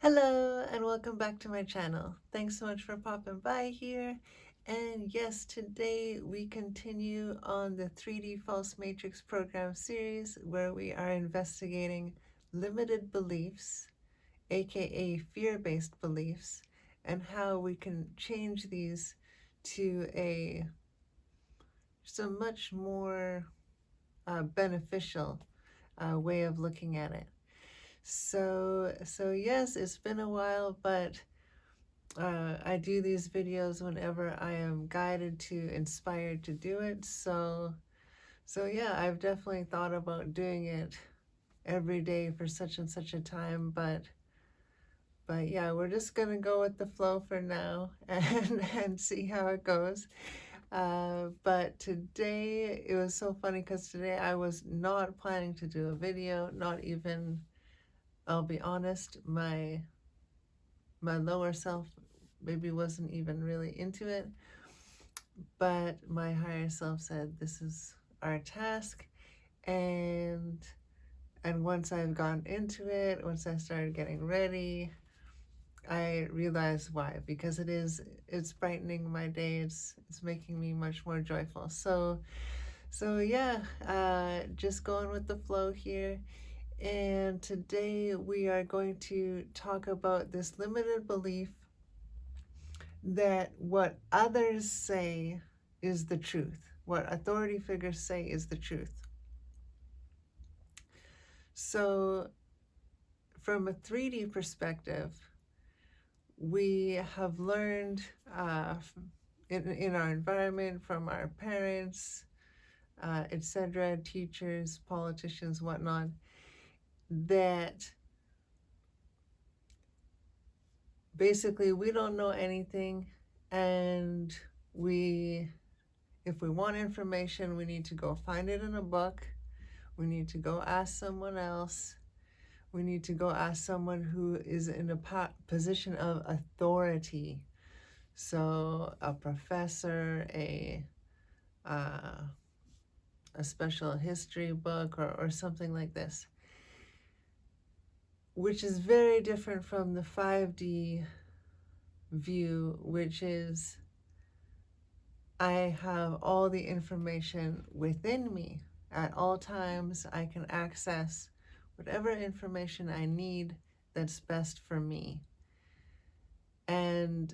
Hello and welcome back to my channel. Thanks so much for popping by here. And yes, today we continue on the 3D False Matrix program series where we are investigating limited beliefs, aka fear-based beliefs, and how we can change these to just a much more beneficial way of looking at it. So yes, it's been a while, but I do these videos whenever I am guided to, inspired to do it. So yeah, I've definitely thought about doing it every day for such and such a time, but yeah, we're just gonna go with the flow for now and see how it goes. But today it was so funny because today I was not planning to do a video, not even, I'll be honest, my lower self maybe wasn't even really into it, but my higher self said this is our task, and once I've gone into it, once I started getting ready, I realized why, because it's brightening my day, it's making me much more joyful. So yeah, just going with the flow here. And today we are going to talk about this limited belief that what others say is the truth, what authority figures say is the truth. So, from a 3D perspective, we have learned in our environment, from our parents, etc., teachers, politicians, whatnot, that basically we don't know anything, and if we want information, we need to go find it in a book. We need to go ask someone else. We need to go ask someone who is in a position of authority. So a professor, a special history book, or something like this, which is very different from the 5D view, which is I have all the information within me. At all times, I can access whatever information I need that's best for me. And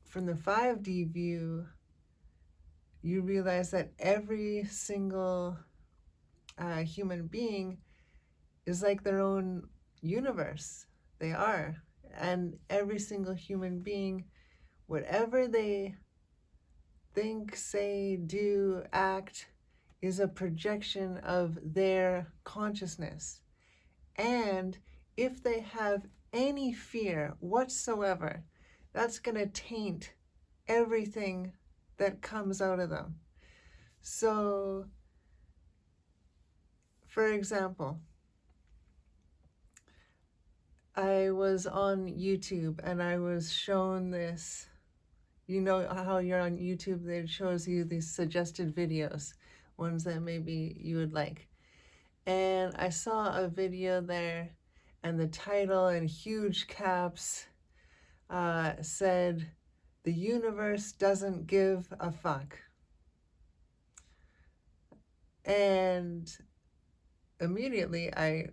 from the 5D view, you realize that every single human being is like their own universe. They are. And every single human being, whatever they think, say, do, act, is a projection of their consciousness. And if they have any fear whatsoever, that's going to taint everything that comes out of them. So, for example, I was on YouTube and I was shown this. You know how you're on YouTube, it shows you these suggested videos, ones that maybe you would like. And I saw a video there, and the title in huge caps said, "The universe doesn't give a fuck." And immediately I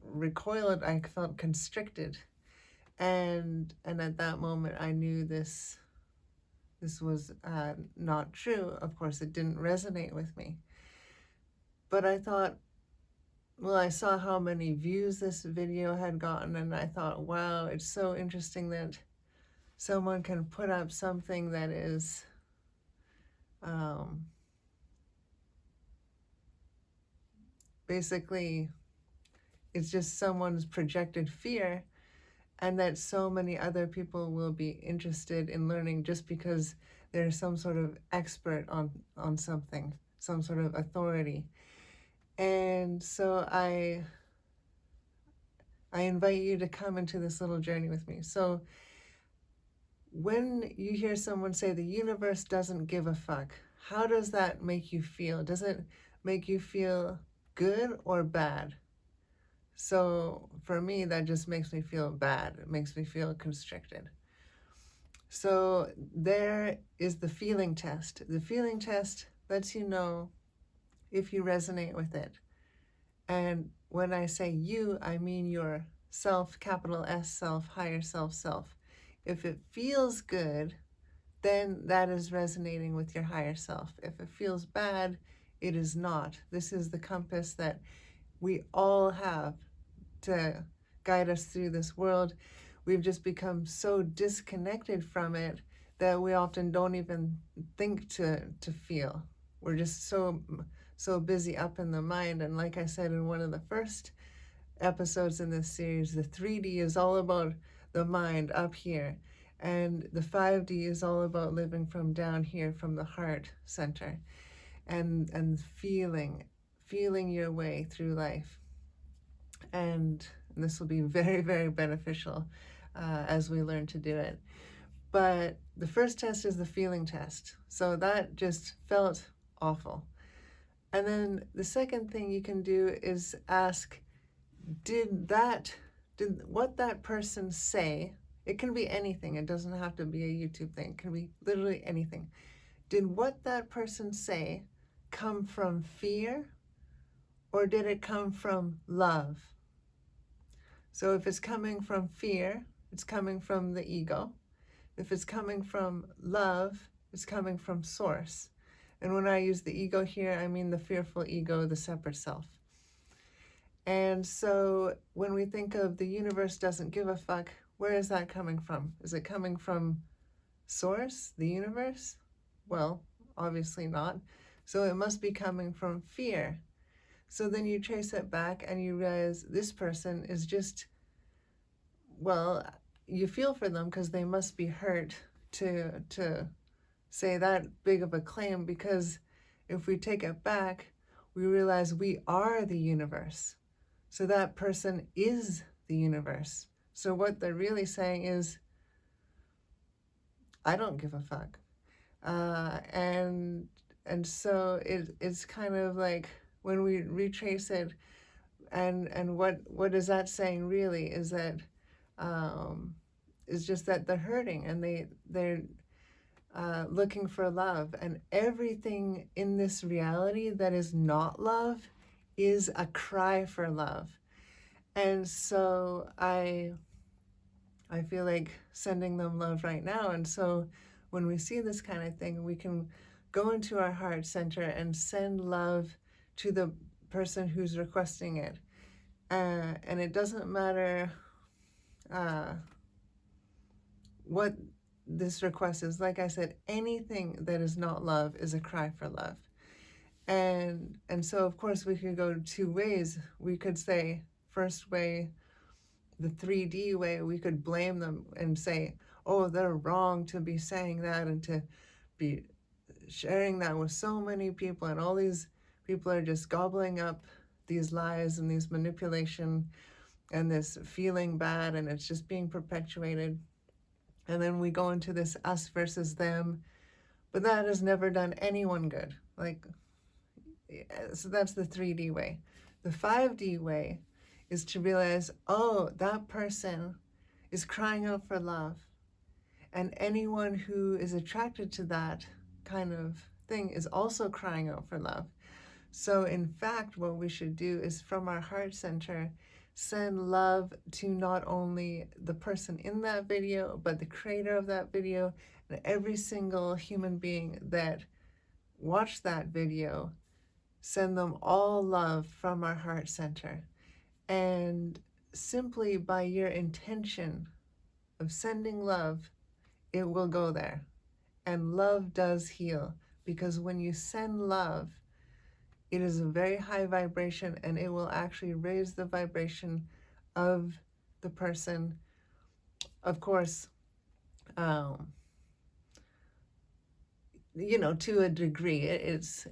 recoiled, I felt constricted. And at that moment I knew this was not true. Of course, it didn't resonate with me. But I thought, well, I saw how many views this video had gotten, and I thought, wow, it's so interesting that someone can put up something that is basically, it's just someone's projected fear, and that so many other people will be interested in learning just because they're some sort of expert on something, some sort of authority. And so I invite you to come into this little journey with me. So when you hear someone say the universe doesn't give a fuck, how does that make you feel? Does it make you feel good or bad? So for me, that just makes me feel bad. It makes me feel constricted. So there is the feeling test. The feeling test lets you know if you resonate with it. And when I say you, I mean your self, capital S self, higher self, self. If it feels good, then that is resonating with your higher self. If it feels bad, it is not. This is the compass that we all have to guide us through this world. We've just become so disconnected from it that we often don't even think to feel. We're just so busy up in the mind. And like I said in one of the first episodes in this series, the 3D is all about the mind up here, and the 5D is all about living from down here, from the heart center, and feeling your way through life. And this will be very, very beneficial as we learn to do it. But the first test is the feeling test. So that just felt awful. And then the second thing you can do is ask, did what that person say, it can be anything, it doesn't have to be a YouTube thing, it can be literally anything. Did what that person say come from fear, or did it come from love? So if it's coming from fear, it's coming from the ego. If it's coming from love, it's coming from source. And when I use the ego here, I mean the fearful ego, the separate self. And so when we think of the universe doesn't give a fuck, where is that coming from? Is it coming from source, the universe? Well, obviously not. So it must be coming from fear. So then you trace it back and you realize this person is just, well, you feel for them because they must be hurt to say that big of a claim, because if we take it back, we realize we are the universe. So that person is the universe. So what they're really saying is, I don't give a fuck. And so it's kind of like when we retrace it, and what is that saying really is that is just that they're hurting, and they're looking for love, and everything in this reality that is not love is a cry for love. And so I feel like sending them love right now. And so when we see this kind of thing, we can go into our heart center and send love to the person who's requesting it. And it doesn't matter what this request is. Like I said, anything that is not love is a cry for love. And so of course we could go two ways. We could say, first way, the 3D way, we could blame them and say, oh, they're wrong to be saying that and to be sharing that with so many people, and all these people are just gobbling up these lies and these manipulation and this feeling bad, and it's just being perpetuated. And then we go into this us versus them, but that has never done anyone good. Like, so that's the 3D way. The 5D way is to realize, oh, that person is crying out for love, and anyone who is attracted to that kind of thing is also crying out for love. So in fact, what we should do is, from our heart center, send love to not only the person in that video, but the creator of that video, and every single human being that watched that video. Send them all love from our heart center. And simply by your intention of sending love, it will go there. And love does heal, because when you send love, it is a very high vibration, and it will actually raise the vibration of the person. Of course, to a degree, it's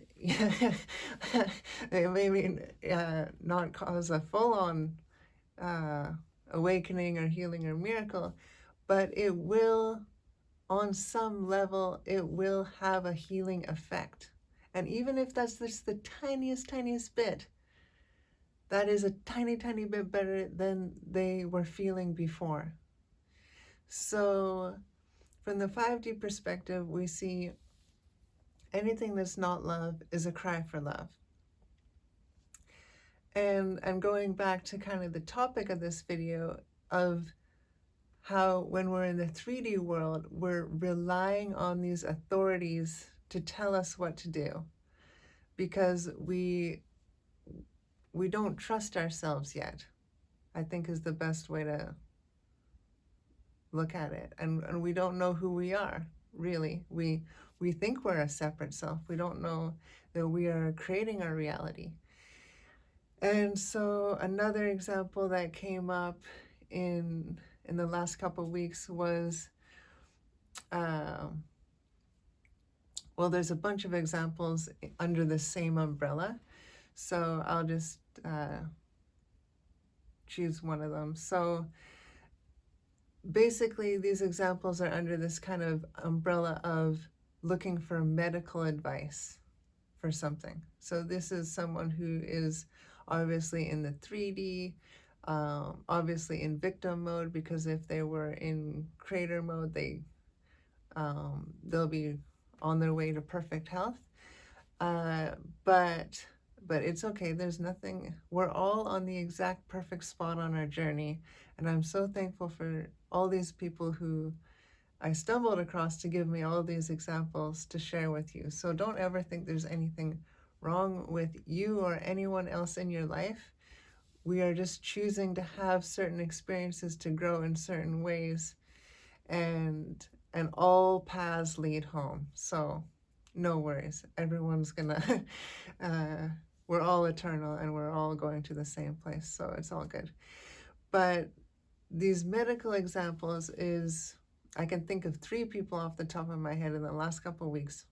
it may not cause a full-on awakening or healing or miracle, but it will, on some level, it will have a healing effect. And even if that's just the tiniest bit, that is a tiny, tiny bit better than they were feeling before. So from the 5D perspective, we see anything that's not love is a cry for love. And going back to kind of the topic of this video of how when we're in the 3D world, we're relying on these authorities to tell us what to do because we don't trust ourselves yet, I think is the best way to look at it. And we don't know who we are, really. We think we're a separate self. We don't know that we are creating our reality. And so another example that came up in the last couple of weeks was, well, there's a bunch of examples under the same umbrella. So I'll just choose one of them. So basically, these examples are under this kind of umbrella of looking for medical advice for something. So this is someone who is obviously in the 3D, obviously in victim mode, because if they were in creator mode, they'll be on their way to perfect health. But it's okay. There's nothing. We're all on the exact perfect spot on our journey, and I'm so thankful for all these people who I stumbled across to give me all these examples to share with you. So don't ever think there's anything wrong with you or anyone else in your life. We are just choosing to have certain experiences to grow in certain ways, and all paths lead home. So no worries. Everyone's gonna, we're all eternal and we're all going to the same place. So it's all good. But these medical examples is, I can think of 3 people off the top of my head in the last couple of weeks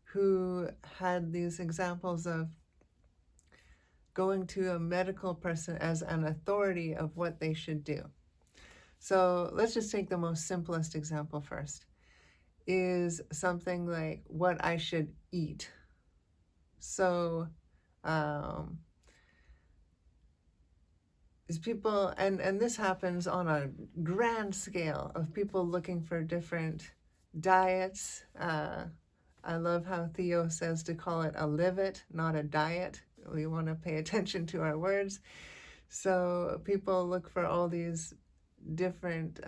who had these examples of going to a medical person as an authority of what they should do. So let's just take the most simplest example first, is something like what I should eat. So is people, and this happens on a grand scale of people looking for different diets. I love how Theo says to call it a live it, not a diet. We want to pay attention to our words. So people look for all these different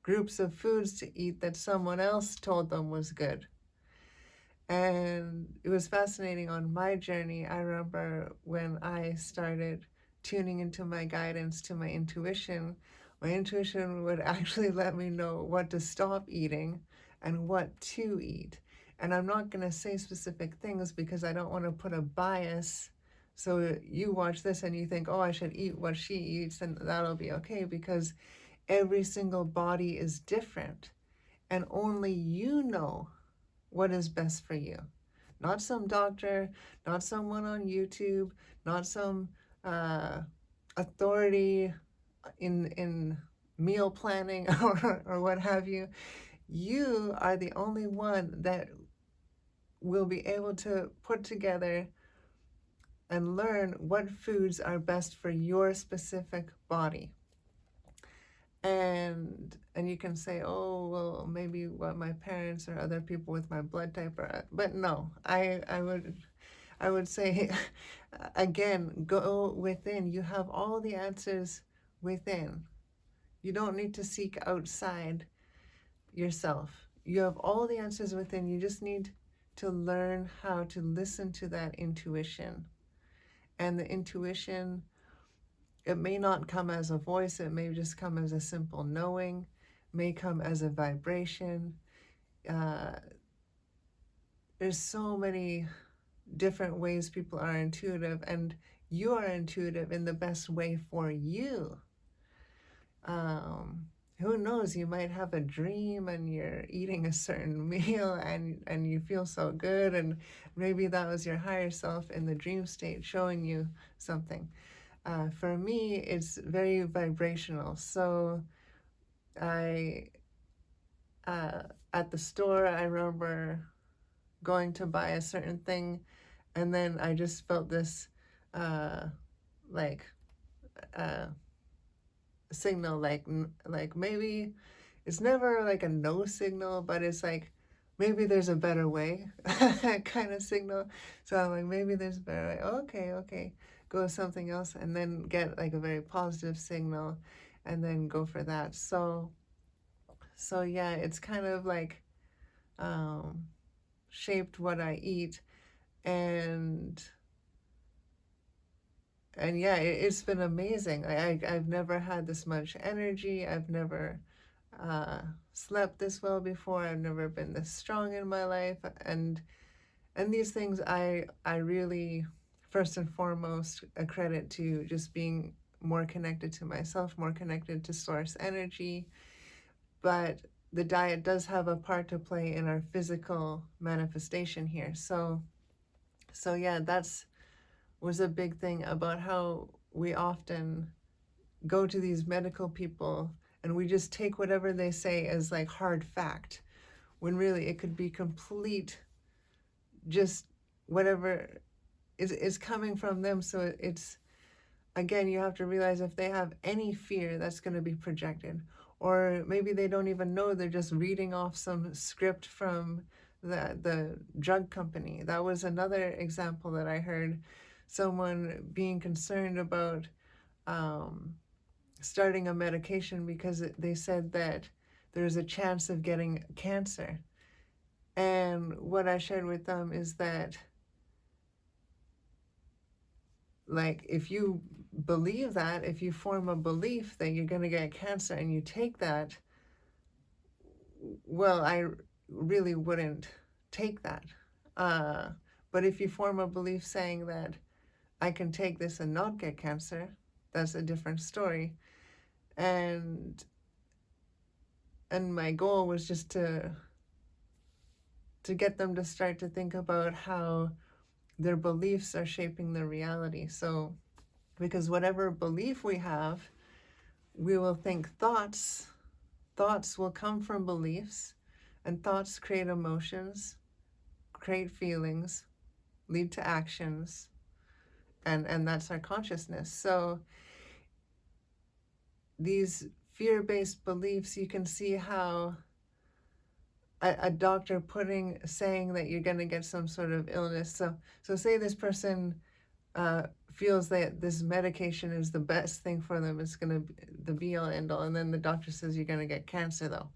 groups of foods to eat that someone else told them was good. And it was fascinating on my journey. I remember when I started tuning into my guidance, to my intuition would actually let me know what to stop eating and what to eat. And I'm not going to say specific things because I don't want to put a bias. So you watch this and you think, oh, I should eat what she eats, and that'll be okay, because every single body is different. And only you know what is best for you. Not some doctor, not someone on YouTube, not some authority in meal planning or what have you. You are the only one that will be able to put together and learn what foods are best for your specific body. And you can say, oh, well, maybe what my parents or other people with my blood type are, but no, I would say, again, go within. You have all the answers within. You don't need to seek outside yourself. You have all the answers within. You just need to learn how to listen to that intuition. And the intuition, it may not come as a voice. It may just come as a simple knowing, may come as a vibration. There's so many different ways people are intuitive, and you are intuitive in the best way for you. Who knows, you might have a dream and you're eating a certain meal and you feel so good, and maybe that was your higher self in the dream state showing you something. For me, it's very vibrational. So at the store, I remember going to buy a certain thing, and then I just felt this uh, like signal, like maybe it's never like a no signal, but it's like maybe there's a better way kind of signal. So I'm like, maybe there's a better way. Okay, okay, go with something else, and then get like a very positive signal, and then go for that. So yeah, it's kind of like um, shaped what I eat, and yeah, it's been amazing. I've never had this much energy. I've never uh, slept this well before. I've never been this strong in my life, and these things I really first and foremost accredit to just being more connected to myself, more connected to source energy. But the diet does have a part to play in our physical manifestation here. So yeah, that's was a big thing about how we often go to these medical people and we just take whatever they say as like hard fact, when really it could be complete, just whatever is coming from them. So it's, again, you have to realize if they have any fear, that's going to be projected. Or maybe they don't even know, they're just reading off some script from the drug company. That was another example that I heard, someone being concerned about starting a medication because they said that there's a chance of getting cancer. And what I shared with them is that, like, if you believe that, if you form a belief that you're going to get cancer and you take that, well, I really wouldn't take that. But if you form a belief saying that I can take this and not get cancer, that's a different story. And my goal was just to get them to start to think about how their beliefs are shaping their reality. So, because whatever belief we have, we will think thoughts. Thoughts will come from beliefs, and thoughts create emotions, create feelings, lead to actions, and that's our consciousness. So these fear-based beliefs, you can see how a doctor saying that you're going to get some sort of illness. So say this person feels that this medication is the best thing for them, it's going to be the be-all end-all, and then the doctor says you're going to get cancer though.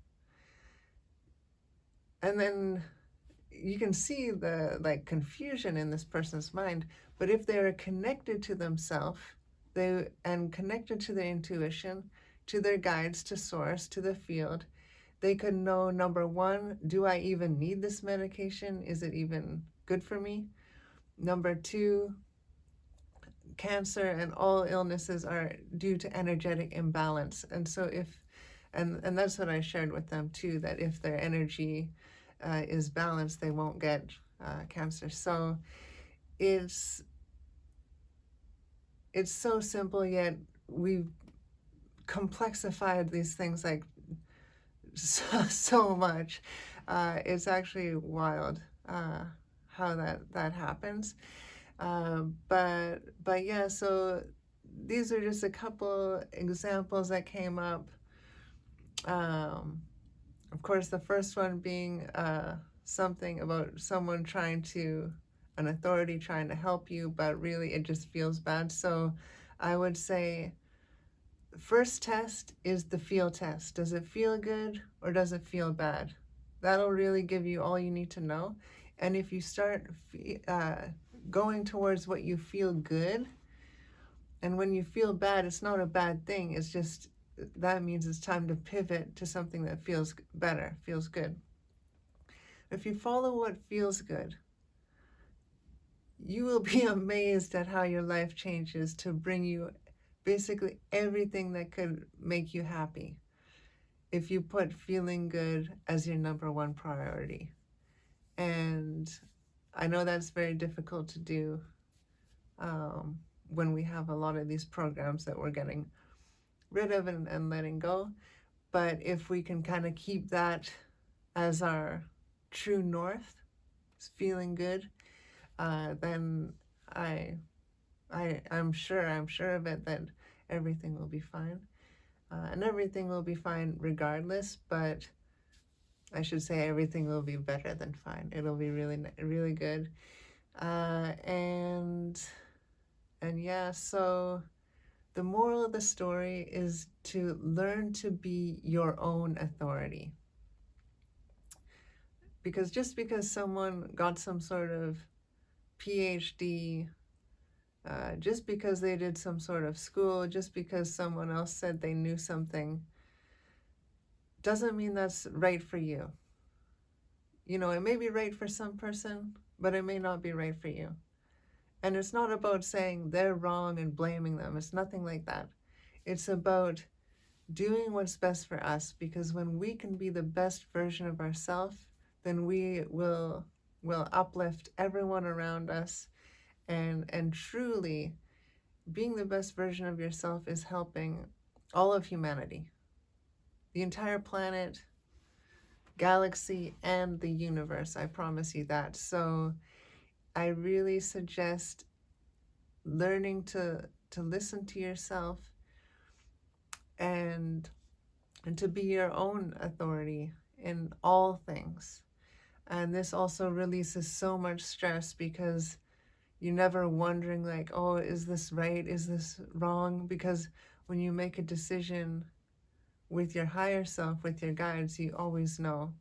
And then you can see the like confusion in this person's mind. But if they're connected to themselves, and connected to their intuition, to their guides, to source, to the field, they could know, number one, do I even need this medication? Is it even good for me? Number two, cancer and all illnesses are due to energetic imbalance. And so and that's what I shared with them too, that if their energy is balanced, they won't get cancer. So it's so simple, yet we've complexified these things like so much. It's actually wild how that happens. But yeah, so these are just a couple examples that came up. Of course, the first one being something about an authority trying to help you, but really it just feels bad. So I would say the first test is the feel test. Does it feel good or does it feel bad? That'll really give you all you need to know. And if you start going towards what you feel good, and when you feel bad, it's not a bad thing. It's just, that means it's time to pivot to something that feels better, feels good. If you follow what feels good, you will be amazed at how your life changes to bring you basically everything that could make you happy if you put feeling good as your number one priority. And I know that's very difficult to do when we have a lot of these programs that we're getting rid of and letting go. But if we can kind of keep that as our true north, feeling good, then I I'm sure of it that everything will be fine. And everything will be fine regardless, but I should say everything will be better than fine. It'll be really good. Uh, and and yeah, so the moral of the story is to learn to be your own authority. Because just because someone got some sort of PhD, just because they did some sort of school, just because someone else said they knew something, doesn't mean that's right for you. You know, it may be right for some person, but it may not be right for you. And it's not about saying they're wrong and blaming them. It's nothing like that. It's about doing what's best for us, because when we can be the best version of ourselves, then we will uplift everyone around us, and truly being the best version of yourself is helping all of humanity, the entire planet, galaxy, and the universe. I promise you that. So I really suggest learning to listen to yourself, and to be your own authority in all things. And this also releases so much stress, because you're never wondering like, oh, is this right? Is this wrong? Because when you make a decision with your higher self, with your guides, you always know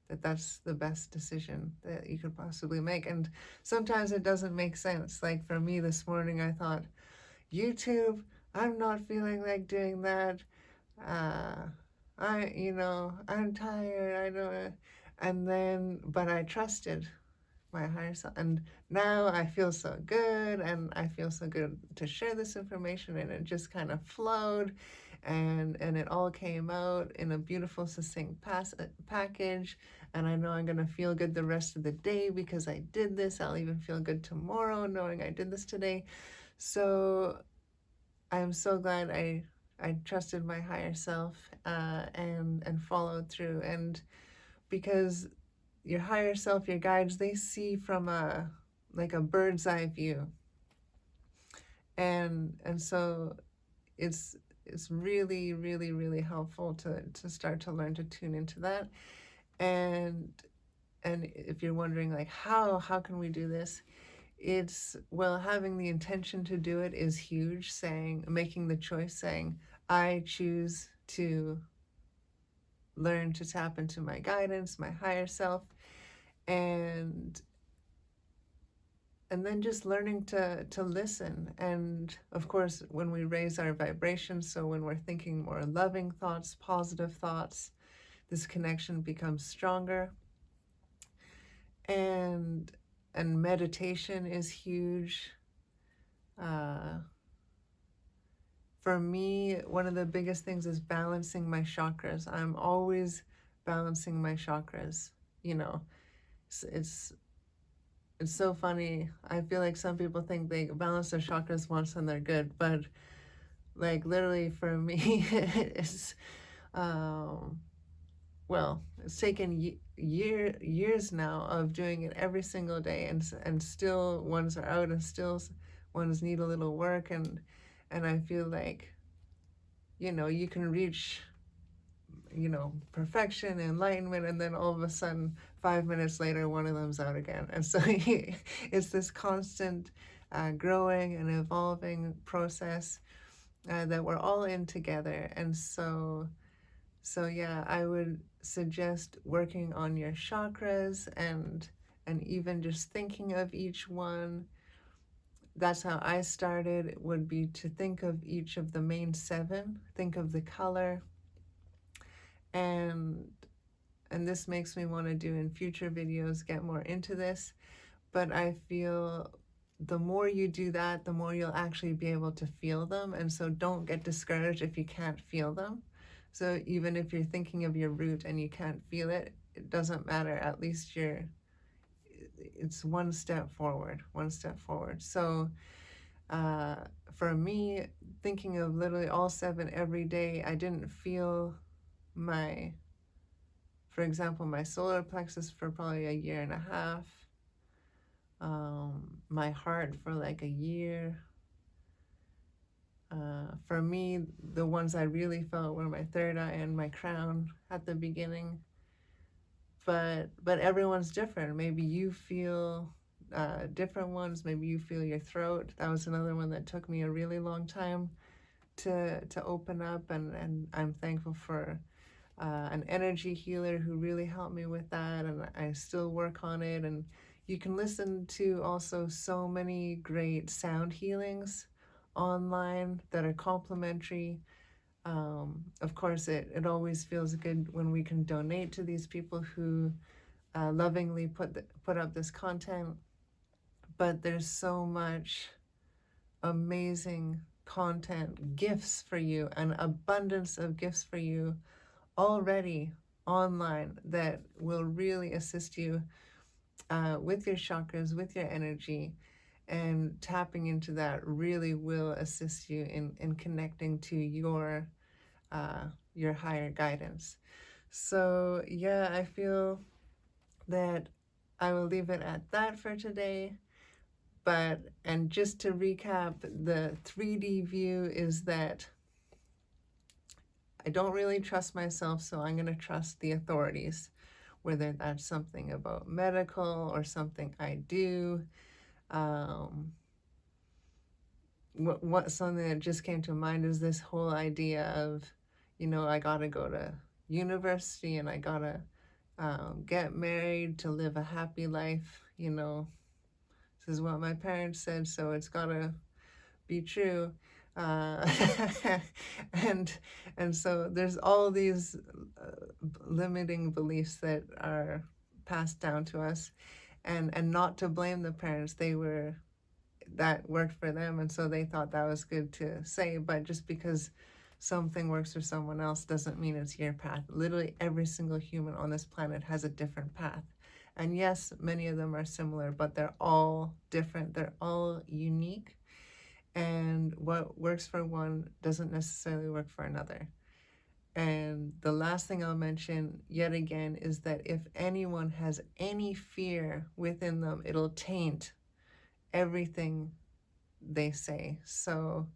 that that's the best decision that you could possibly make. And sometimes it doesn't make sense. Like for me this morning, I thought, YouTube, I'm not feeling like doing that. Uh, I'm tired. I don't, and then, but I trusted my higher self, and now I feel so good, and I feel so good to share this information, and it just kind of flowed, and it all came out in a beautiful, succinct package, and I know I'm gonna feel good the rest of the day because I did this. I'll even feel good tomorrow knowing I did this today. So I'm so glad I trusted my higher self, and followed through. And because your higher self, your guides, they see from a like a bird's eye view, and so it's really helpful to start to learn to tune into that. And if you're wondering like how can we do this, it's, well, having the intention to do it is huge. Making the choice, saying, I choose to learn to tap into my guidance, my higher self, and then just learning to listen. And of course, when we raise our vibration, so when we're thinking more loving thoughts, positive thoughts, this connection becomes stronger. And meditation is huge. For me, one of the biggest things is balancing my chakras. I'm always balancing my chakras. You know, it's so funny. I feel like some people think they balance their chakras once and they're good, but like literally for me, it's well, it's taken years now of doing it every single day, and still ones are out, and still ones need a little work, and I feel like, you can reach, perfection, enlightenment, and then all of a sudden 5 minutes later one of them's out again. And so it's this constant growing and evolving process that we're all in together. And so yeah, I would suggest working on your chakras, and even just thinking of each one. That's how I started. It would be to think of each of the main 7, think of the color, and this makes me want to do in future videos, get more into this. But I feel the more you do that, the more you'll actually be able to feel them. And so don't get discouraged if you can't feel them. So even if you're thinking of your root and you can't feel it, it doesn't matter. At least it's one step forward. So for me, thinking of literally all 7 every day, I didn't feel for example, my solar plexus for probably a year and a half, my heart for like a year, For me, the ones I really felt were my third eye and my crown at the beginning. But everyone's different. Maybe you feel different ones. Maybe you feel your throat. That was another one that took me a really long time to open up, and I'm thankful for an energy healer who really helped me with that, and I still work on it. And you can listen to also so many great sound healings online that are complimentary. Of course, it always feels good when we can donate to these people who lovingly put up this content. But there's so much amazing content, gifts for you, an abundance of gifts for you already online that will really assist you with your chakras, with your energy, and tapping into that really will assist you in connecting to your higher guidance. So yeah, I feel that I will leave it at that for today. And just to recap, the 3D view is that I don't really trust myself, so I'm going to trust the authorities, whether that's something about medical or something I do. Something that just came to mind is this whole idea of, I got to go to university and I got to get married to live a happy life. This is what my parents said, so it's got to be true. And so there's all these limiting beliefs that are passed down to us, and not to blame the parents. That worked for them, and so they thought that was good to say. But just because something works for someone else doesn't mean it's your path. Literally every single human on this planet has a different path. And yes, many of them are similar, but they're all different. They're all unique. And what works for one doesn't necessarily work for another. And the last thing I'll mention yet again is that if anyone has any fear within them, it'll taint everything they say. So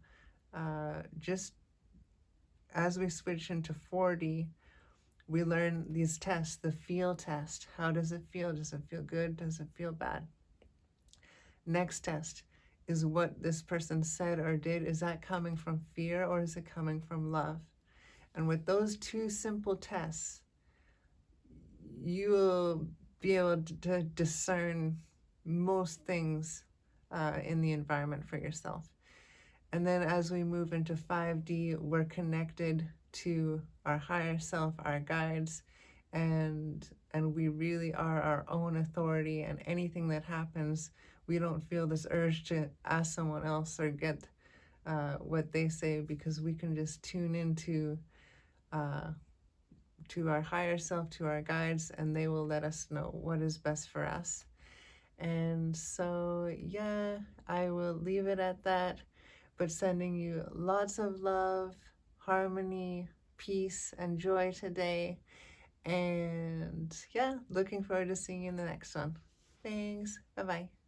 just as we switch into 4D, we learn these tests, the feel test. How does it feel? Does it feel good? Does it feel bad? Next test is what this person said or did. Is that coming from fear or is it coming from love? And with those two simple tests, you will be able to discern most things in the environment for yourself. And then as we move into 5D, we're connected to our higher self, our guides, and we really are our own authority. And anything that happens, we don't feel this urge to ask someone else or get what they say, because we can just tune into to our higher self, to our guides, and they will let us know what is best for us. And so, yeah, I will leave it at that, but sending you lots of love, harmony, peace, and joy today. And yeah, looking forward to seeing you in the next one. Thanks. Bye-bye.